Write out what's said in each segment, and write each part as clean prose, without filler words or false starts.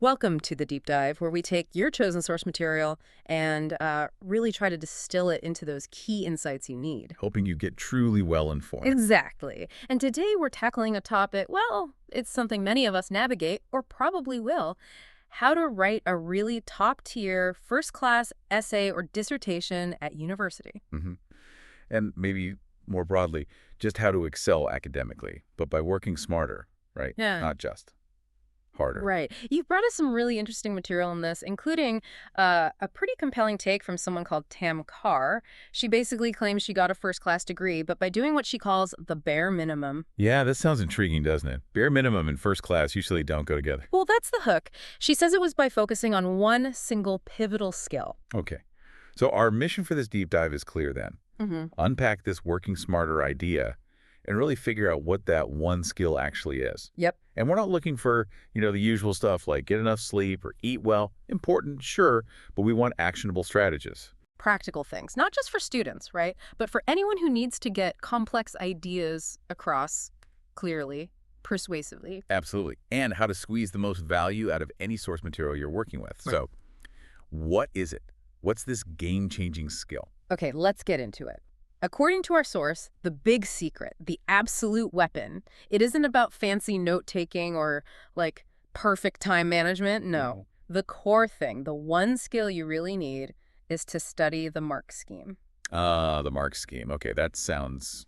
Welcome to the deep dive, where we take your chosen source material and really try to distill it into those key insights you need. Hoping you get truly well informed. Exactly. And today we're tackling a topic, well, it's something many of us navigate, or probably will, how to write a really top-tier, first-class essay or dissertation at university. hmm And maybe more broadly, just how to excel academically, but by working smarter, right? Yeah. Not just harder. Right. You've brought us some really interesting material in this, including a pretty compelling take from someone called Tam Kaur. She basically claims she got a first-class degree, but by doing what she calls the bare minimum. Yeah, that sounds intriguing, doesn't it? Bare minimum and first class usually don't go together. Well, that's the hook. She says it was by focusing on one single pivotal skill. Okay. So our mission for this deep dive is clear then. Mm-hmm. Unpack this working smarter idea and really figure out what that one skill actually is. Yep. And we're not looking for, the usual stuff like get enough sleep or eat well. Important, sure, but we want actionable strategies. Practical things, not just for students, right? But for anyone who needs to get complex ideas across clearly, persuasively. Absolutely. And how to squeeze the most value out of any source material you're working with. Right. So what is it? What's this game-changing skill? Okay, let's get into it. According to our source, the big secret, the absolute weapon, it isn't about fancy note-taking or, like, perfect time management. No. The core thing, the one skill you really need, is to study the mark scheme. The mark scheme. Okay, that sounds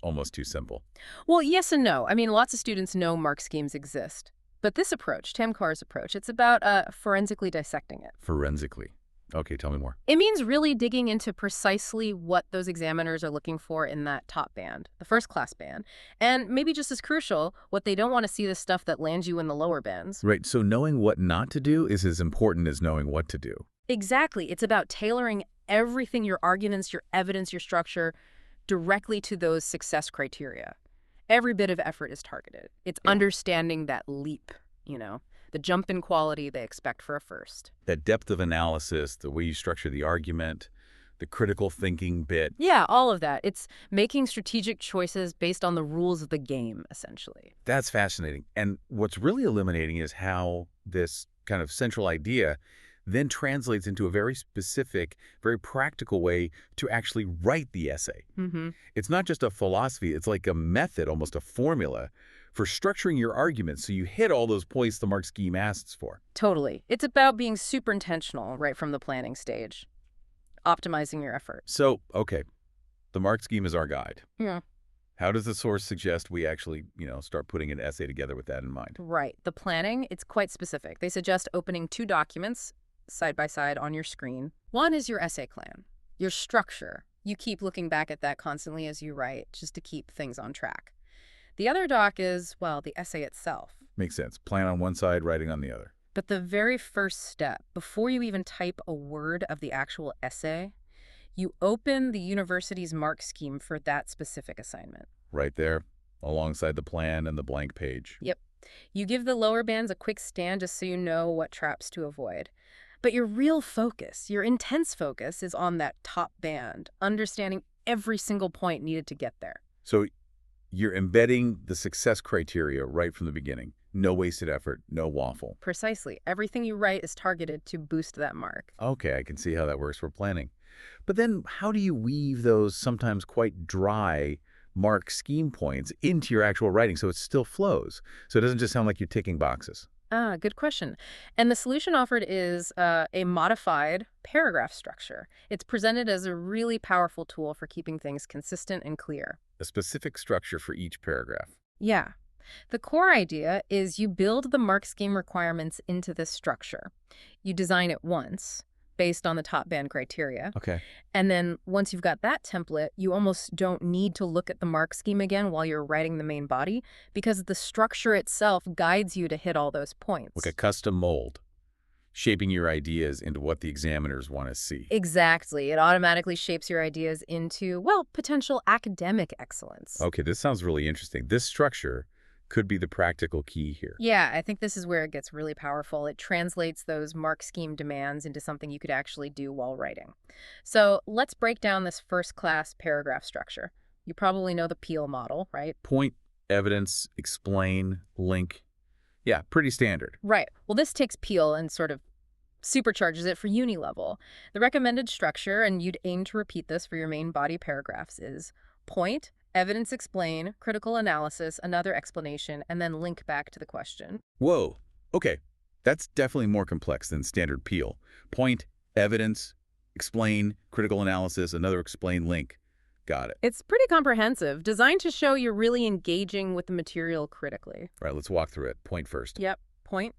almost too simple. Well, yes and no. I mean, lots of students know mark schemes exist. But this approach, Tam Kaur's approach, it's about forensically dissecting it. Forensically. Okay, tell me more. It means really digging into precisely what those examiners are looking for in that top band, the first class band, and maybe just as crucial, what they don't want to see the stuff that lands you in the lower bands. Right, so knowing what not to do is as important as knowing what to do. Exactly. It's about tailoring everything, your arguments, your evidence, your structure, directly to those success criteria. Every bit of effort is targeted. It's understanding that leap, the jump in quality they expect for a first. That depth of analysis, the way you structure the argument, the critical thinking bit. Yeah, all of that. It's making strategic choices based on the rules of the game, essentially. That's fascinating. And what's really illuminating is how this kind of central idea then translates into a very specific, very practical way to actually write the essay. Mm-hmm. It's not just a philosophy, it's like a method, almost a formula for structuring your argument so you hit all those points the mark scheme asks for. Totally. It's about being super intentional right from the planning stage, optimizing your effort. So, okay, the mark scheme is our guide. Yeah. How does the source suggest we actually, start putting an essay together with that in mind? Right. The planning, it's quite specific. They suggest opening two documents side by side on your screen. One is your essay plan, your structure. You keep looking back at that constantly as you write, just to keep things on track. The other doc is, well, the essay itself. Makes sense. Plan on one side, writing on the other. But the very first step, before you even type a word of the actual essay, you open the university's mark scheme for that specific assignment. Right there, alongside the plan and the blank page. Yep. You give the lower bands a quick scan just so you know what traps to avoid. But your real focus, your intense focus, is on that top band, understanding every single point needed to get there. So you're embedding the success criteria right from the beginning. No wasted effort, no waffle. Precisely. Everything you write is targeted to boost that mark. Okay, I can see how that works for planning. But then how do you weave those sometimes quite dry mark scheme points into your actual writing so it still flows? So it doesn't just sound like you're ticking boxes. Good question. And the solution offered is a modified paragraph structure. It's presented as a really powerful tool for keeping things consistent and clear. A specific structure for each paragraph. Yeah. The core idea is you build the mark scheme requirements into this structure. You design it once, based on the top band criteria. Okay. And then once you've got that template, you almost don't need to look at the mark scheme again while you're writing the main body, because the structure itself guides you to hit all those points. Like a custom mold, shaping your ideas into what the examiners want to see. Exactly. It automatically shapes your ideas into, well, potential academic excellence. Okay, this sounds really interesting. This structure could be the practical key here. Yeah, I think this is where it gets really powerful. It translates those mark scheme demands into something you could actually do while writing. So let's break down this first-class paragraph structure. You probably know the PEECLE model, right? Point, evidence, explain, link. Yeah, pretty standard. Right. Well, this takes PEECLE and sort of supercharges it for uni level. The recommended structure, and you'd aim to repeat this for your main body paragraphs, is point, evidence explain, critical analysis, another explanation, and then link back to the question. Whoa. Okay. That's definitely more complex than standard PEECLE. Point, evidence, explain, critical analysis, another explain, link. Got it. It's pretty comprehensive, designed to show you're really engaging with the material critically. All right, let's walk through it. Point first. Yep. Point,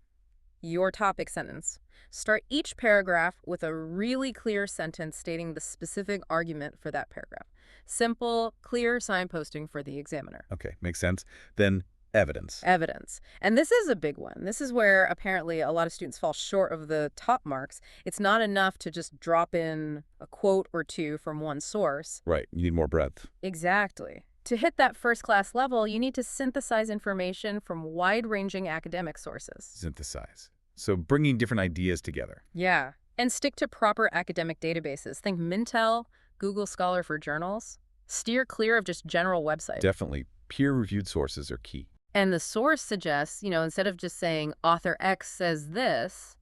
your topic sentence. Start each paragraph with a really clear sentence stating the specific argument for that paragraph. Simple, clear signposting for the examiner. Okay, makes sense. Then evidence. Evidence. And this is a big one. This is where apparently a lot of students fall short of the top marks. It's not enough to just drop in a quote or two from one source. Right, you need more breadth. Exactly. To hit that first-class level, you need to synthesize information from wide-ranging academic sources. Synthesize. So bringing different ideas together. Yeah. And stick to proper academic databases. Think Mintel, Google Scholar for journals. Steer clear of just general websites. Definitely. Peer-reviewed sources are key. And the source suggests, instead of just saying author X says this,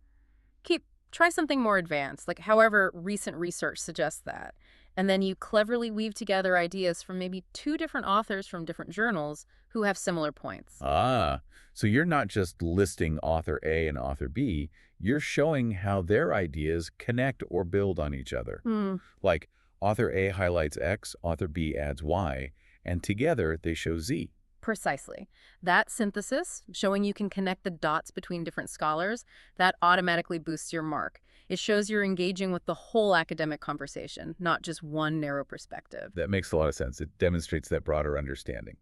try something more advanced, like however recent research suggests that. And then you cleverly weave together ideas from maybe two different authors from different journals who have similar points. Ah, so you're not just listing author A and author B, you're showing how their ideas connect or build on each other. Like author A highlights X, author B adds Y, and together they show Z. Precisely. That synthesis, showing you can connect the dots between different scholars, that automatically boosts your mark. It shows you're engaging with the whole academic conversation, not just one narrow perspective. That makes a lot of sense. It demonstrates that broader understanding.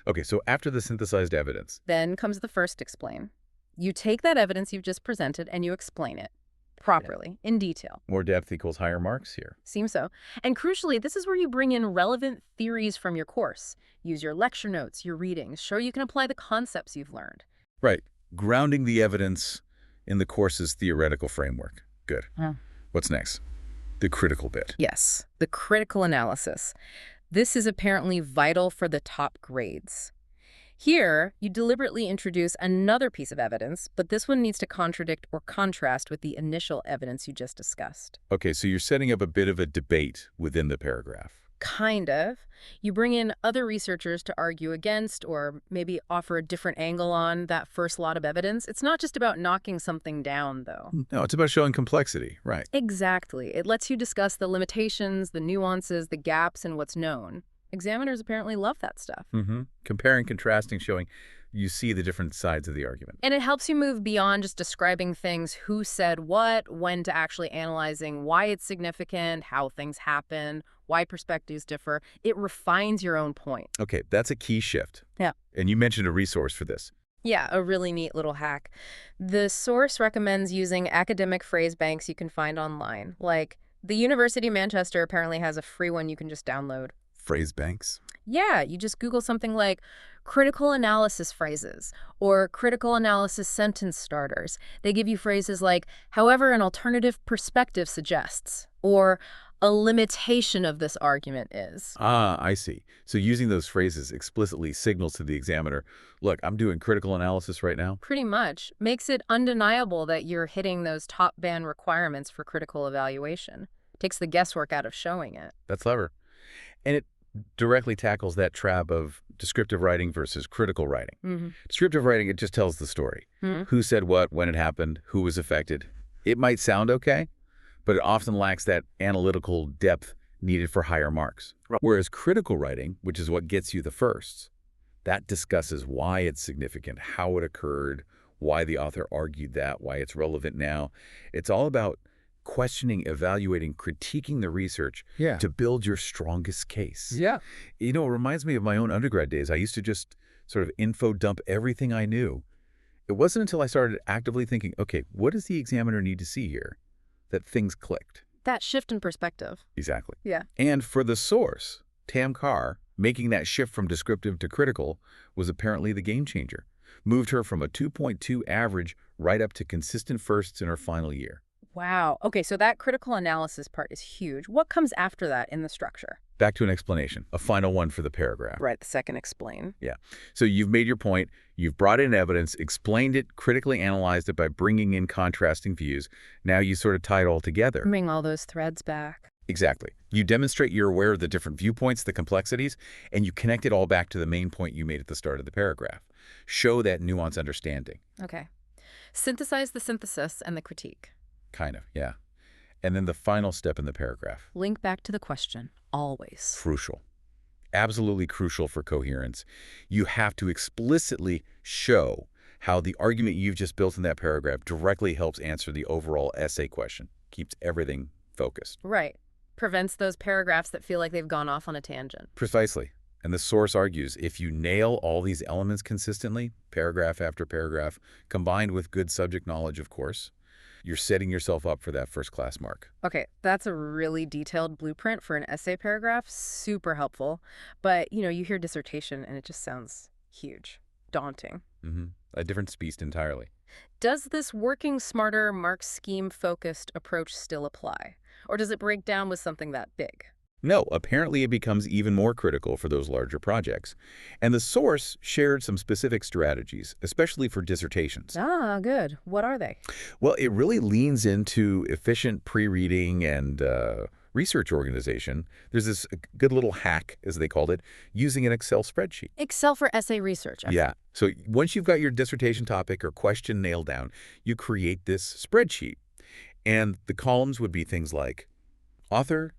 Okay, so after the synthesized evidence. Then comes the first explain. You take that evidence you've just presented and you explain it properly, in detail. More depth equals higher marks here. Seems so. And crucially, this is where you bring in relevant theories from your course. Use your lecture notes, your readings, show you can apply the concepts you've learned. Right. Grounding the evidence in the course's theoretical framework. Good. What's next? The critical bit. Yes, the critical analysis. This is apparently vital for the top grades. Here, you deliberately introduce another piece of evidence, but this one needs to contradict or contrast with the initial evidence you just discussed. Okay, so you're setting up a bit of a debate within the paragraph. Kind of. You bring in other researchers to argue against or maybe offer a different angle on that first lot of evidence. It's not just about knocking something down, though. No, it's about showing complexity, right? Exactly. It lets you discuss the limitations, the nuances, the gaps in what's known. Examiners apparently love that stuff. Comparing, contrasting, showing you see the different sides of the argument. And it helps you move beyond just describing things, who said what, when, to actually analyzing why it's significant, how things happen, why perspectives differ. It refines your own point. Okay, that's a key shift. Yeah. And you mentioned a resource for this. Yeah, a really neat little hack. The source recommends using academic phrase banks you can find online. Like, the University of Manchester apparently has a free one you can just download. Phrase banks? Yeah, you just Google something like critical analysis phrases or critical analysis sentence starters. They give you phrases like, however, an alternative perspective suggests, or a limitation of this argument is. Ah, I see. So using those phrases explicitly signals to the examiner, look, I'm doing critical analysis right now. Pretty much. Makes it undeniable that you're hitting those top band requirements for critical evaluation. Takes the guesswork out of showing it. That's clever. And it directly tackles that trap of descriptive writing versus critical writing. Descriptive writing, it just tells the story. Who said what, when it happened, who was affected. It might sound okay, but it often lacks that analytical depth needed for higher marks. Whereas critical writing, which is what gets you the firsts, that discusses why it's significant, how it occurred, why the author argued that, why it's relevant now. It's all about questioning, evaluating, critiquing the research to build your strongest case. Yeah. You know, it reminds me of my own undergrad days. I used to just sort of info dump everything I knew. It wasn't until I started actively thinking, okay, what does the examiner need to see here, that things clicked. That shift in perspective. Exactly. Yeah. And for the source, Tam Kaur, making that shift from descriptive to critical was apparently the game changer. Moved her from a 2.2 average right up to consistent firsts in her final year. Wow. Okay, so that critical analysis part is huge. What comes after that in the structure? Back to an explanation, a final one for the paragraph. Right, the second explain. Yeah. So you've made your point, you've brought in evidence, explained it, critically analyzed it by bringing in contrasting views. Now you sort of tie it all together. Bring all those threads back. Exactly. You demonstrate you're aware of the different viewpoints, the complexities, and you connect it all back to the main point you made at the start of the paragraph. Show that nuanced understanding. Okay. Synthesize the synthesis and the critique. Kind of, yeah. And then the final step in the paragraph. Link back to the question, always. Crucial. Absolutely crucial for coherence. You have to explicitly show how the argument you've just built in that paragraph directly helps answer the overall essay question. Keeps everything focused. Right. Prevents those paragraphs that feel like they've gone off on a tangent. Precisely. And the source argues if you nail all these elements consistently, paragraph after paragraph, combined with good subject knowledge, of course, you're setting yourself up for that first-class mark. Okay, that's a really detailed blueprint for an essay paragraph. Super helpful. But, you hear dissertation and it just sounds huge, daunting. A different beast entirely. Does this working smarter, mark scheme-focused approach still apply? Or does it break down with something that big? No, apparently it becomes even more critical for those larger projects. And the source shared some specific strategies, especially for dissertations. Ah, good. What are they? Well, it really leans into efficient pre-reading and research organization. There's this good little hack, as they called it, using an Excel spreadsheet. Excel for essay research. Yeah. So once you've got your dissertation topic or question nailed down, you create this spreadsheet. And the columns would be things like author,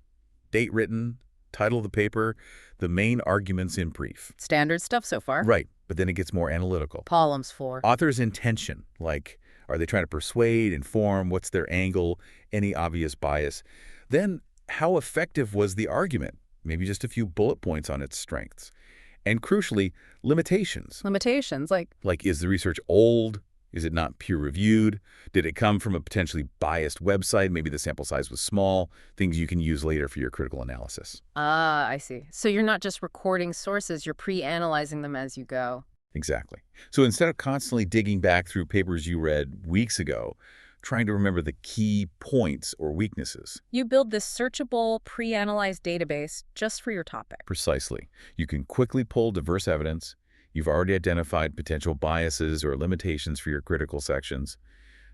date written, title of the paper, the main arguments in brief. Standard stuff so far. Right, but then it gets more analytical. Columns for Author's intention, like are they trying to persuade, inform, what's their angle, any obvious bias. Then how effective was the argument? Maybe just a few bullet points on its strengths. And crucially, limitations. Limitations, like Is the research old? Is it not peer-reviewed? Did it come from a potentially biased website? Maybe the sample size was small. Things you can use later for your critical analysis. Ah, I see. So you're not just recording sources, you're pre-analyzing them as you go. Exactly. So instead of constantly digging back through papers you read weeks ago, trying to remember the key points or weaknesses. You build this searchable, pre-analyzed database just for your topic. Precisely. You can quickly pull diverse evidence. You've already identified potential biases or limitations for your critical sections.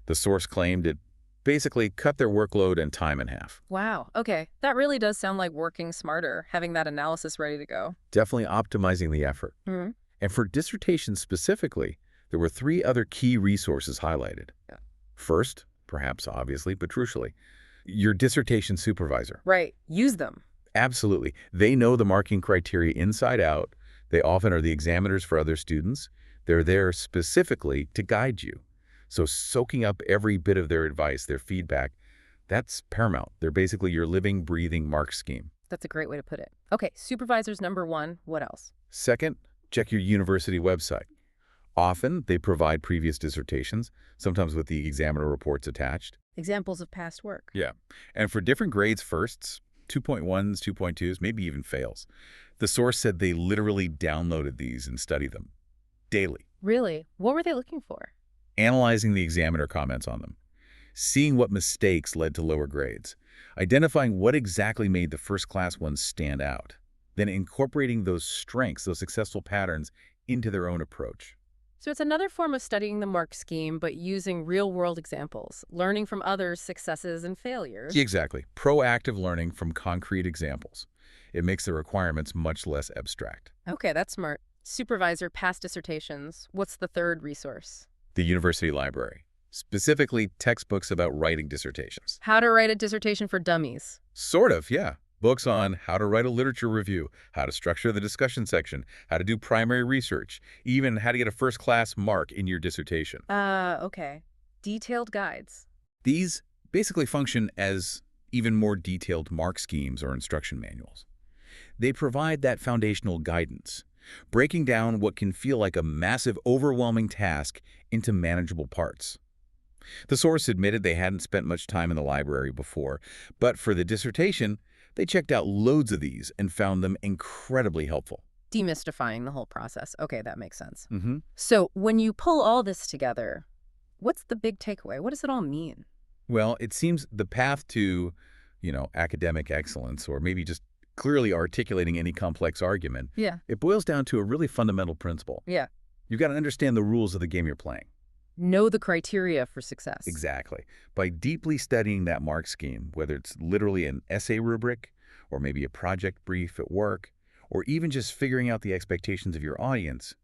The source claimed it basically cut their workload and time in half. Wow. Okay. That really does sound like working smarter, having that analysis ready to go. Definitely optimizing the effort. And for dissertations specifically, there were 3 other key resources highlighted. Yeah. First, perhaps obviously, but crucially, your dissertation supervisor. Right. Use them. Absolutely. They know the marking criteria inside out. They often are the examiners for other students. They're there specifically to guide you. So soaking up every bit of their advice, their feedback, that's paramount. They're basically your living, breathing mark scheme. That's a great way to put it. Okay, supervisor's number 1. What else? Second, check your university website. Often, they provide previous dissertations, sometimes with the examiner reports attached. Examples of past work. Yeah. And for different grades firsts, 2.1s, 2.2s, maybe even fails, the source said they literally downloaded these and studied them daily. Really? What were they looking for? Analyzing the examiner comments on them, seeing what mistakes led to lower grades, identifying what exactly made the first-class ones stand out, then incorporating those strengths, those successful patterns, into their own approach. So it's another form of studying the mark scheme, but using real-world examples, learning from others' successes and failures. Exactly. Proactive learning from concrete examples. It makes the requirements much less abstract. Okay, that's smart. Supervisor, past dissertations. What's the third resource? The university library, specifically textbooks about writing dissertations. How to write a dissertation for dummies. Sort of, yeah. Books on how to write a literature review, how to structure the discussion section, how to do primary research, even how to get a first-class mark in your dissertation. Okay. Detailed guides. These basically function as even more detailed mark schemes or instruction manuals. They provide that foundational guidance, breaking down what can feel like a massive, overwhelming task into manageable parts. The source admitted they hadn't spent much time in the library before, but for the dissertation, they checked out loads of these and found them incredibly helpful. Demystifying the whole process. Okay, that makes sense. Mm-hmm. So when you pull all this together, what's the big takeaway? What does it all mean? Well, it seems the path to, academic excellence, or maybe just clearly articulating any complex argument. Yeah. It boils down to a really fundamental principle. Yeah. You've got to understand the rules of the game you're playing. Know the criteria for success. Exactly. By deeply studying that mark scheme, whether it's literally an essay rubric, or maybe a project brief at work, or even just figuring out the expectations of your audience,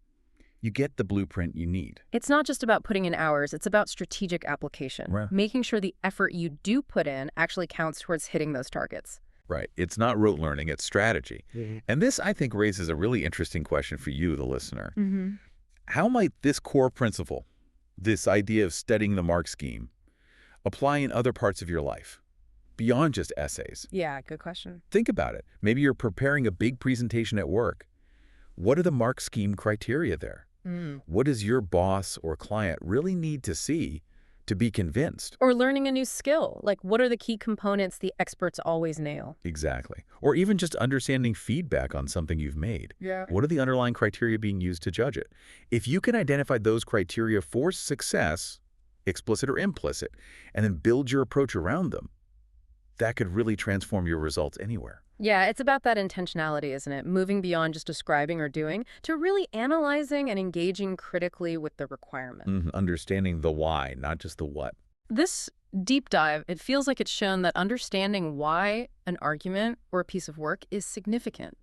you get the blueprint you need. It's not just about putting in hours, it's about strategic application, Right. making sure the effort you do put in actually counts towards hitting those targets. Right. It's not rote learning, it's strategy. And this, I think, raises a really interesting question for you, the listener. How might this core principle, this idea of studying the mark scheme, apply in other parts of your life, beyond just essays? Yeah, good question. Think about it. Maybe you're preparing a big presentation at work. What are the mark scheme criteria there? What does your boss or client really need to see to be convinced? Or learning a new skill, like what are the key components the experts always nail? Exactly. Or even just understanding feedback on something you've made. Yeah. What are the underlying criteria being used to judge it? If you can identify those criteria for success, explicit or implicit, and then build your approach around them, that could really transform your results anywhere. Yeah, it's about that intentionality, isn't it? Moving beyond just describing or doing to really analyzing and engaging critically with the requirement. Understanding the why, not just the what. This deep dive, it feels like it's shown that understanding why an argument or a piece of work is significant.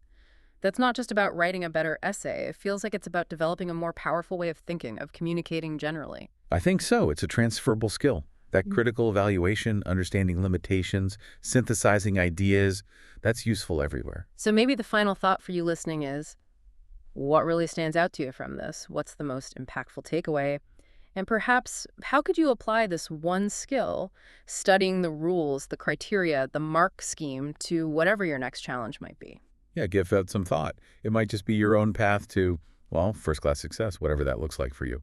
That's not just about writing a better essay. It feels like it's about developing a more powerful way of thinking, of communicating generally. I think so. It's a transferable skill. That critical evaluation, understanding limitations, synthesizing ideas, that's useful everywhere. So maybe the final thought for you listening is, what really stands out to you from this? What's the most impactful takeaway? And perhaps, how could you apply this one skill, studying the rules, the criteria, the mark scheme, to whatever your next challenge might be? Yeah, give that some thought. It might just be your own path to, well, first-class success, whatever that looks like for you.